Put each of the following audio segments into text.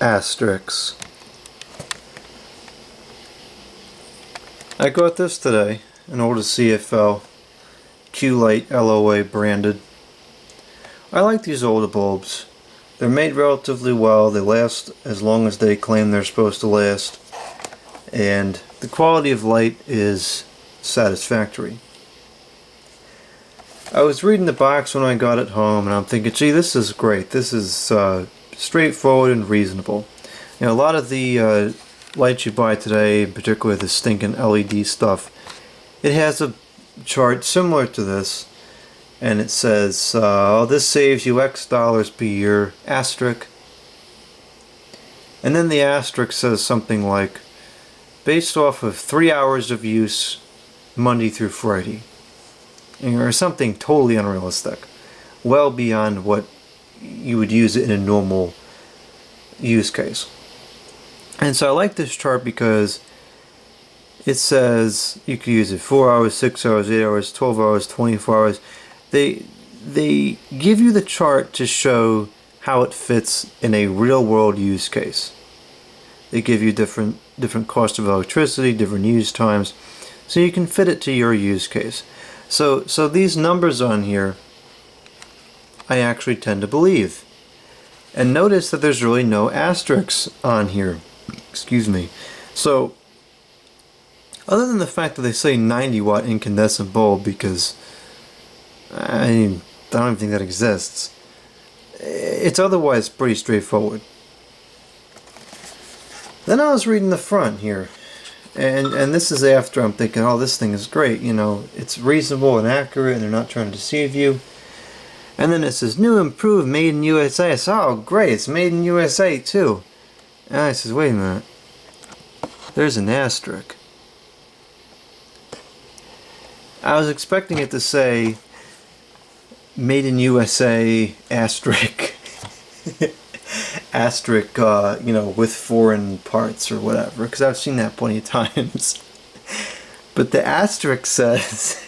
Asterisk. I got this today in order to see if Q-Light LOA branded. I like these older bulbs. They're made relatively well. They last as long as they claim they're supposed to last. And the quality of light is satisfactory. I was reading the box when I got it home and I'm thinking, gee, this is great. This is straightforward and reasonable. You know, a lot of the lights you buy today, particularly the stinking LED stuff, it has a chart similar to this, and it says, oh, this saves you X dollars per year, asterisk. And then the asterisk says something like, based off of 3 hours of use Monday through Friday. Or something totally unrealistic. Well beyond what you would use it in a normal use case. And so I like this chart because it says you can use it 4 hours, 6 hours, 8 hours, 12 hours, 24 hours. They give you the chart to show how it fits in a real world use case. They give you different cost of electricity, different use times, so you can fit it to your use case. So these numbers on here, I actually tend to believe. And notice that there's really no asterisks on here. Excuse me. So, other than the fact that they say 90 watt incandescent bulb, because I don't even think that exists, it's otherwise pretty straightforward. Then I was reading the front here, and this is after I'm thinking, oh, this thing is great, you know, it's reasonable and accurate and they're not trying to deceive you. And then it says, new, improved, made in USA. I said, oh, great, it's made in USA too. And I says, wait a minute, there's an asterisk. I was expecting it to say, made in USA, asterisk. Asterisk, you know, with foreign parts or whatever, because I've seen that plenty of times. But the asterisk says,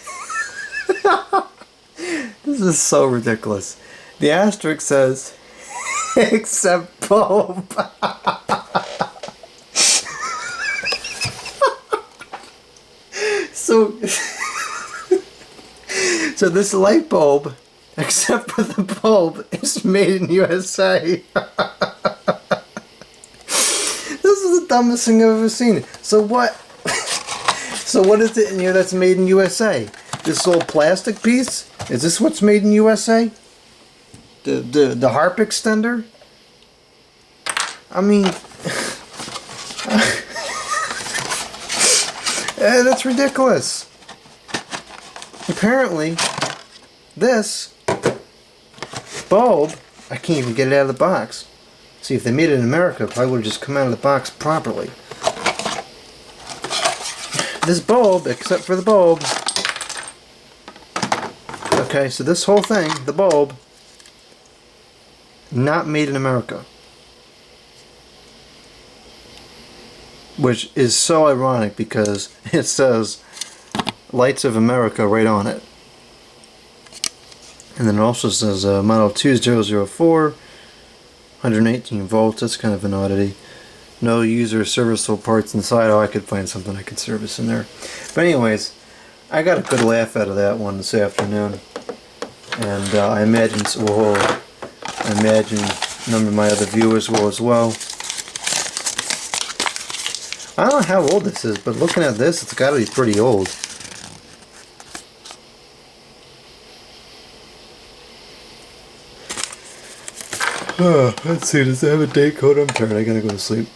this is so ridiculous. The asterisk says, except bulb. So this light bulb, except for the bulb, is made in USA. This is the dumbest thing I've ever seen. So what? So what is it in here that's made in USA? This little plastic piece? Is this what's made in USA? The harp extender? I mean, that's ridiculous. Apparently, this bulb, I can't even get it out of the box. See, if they made it in America, it probably would have just come out of the box properly. This bulb, except for the bulb. Okay, so this whole thing, the bulb, not made in America. Which is so ironic because it says Lights of America right on it. And then it also says model 2004, 118 volts. That's kind of an oddity. No user serviceable parts inside. Oh, I could find something I could service in there. But anyways, I got a good laugh out of that one this afternoon. And I imagine a number of my other viewers will as well. I don't know how old this is, but looking at this, it's got to be pretty old. Let's see, does it have a date code? I'm tired, I gotta go to sleep.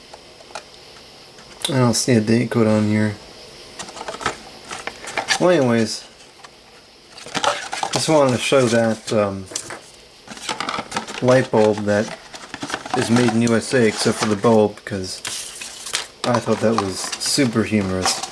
I don't see a date code on here. Well, anyways, just wanted to show that light bulb that is made in USA except for the bulb, because I thought that was super humorous.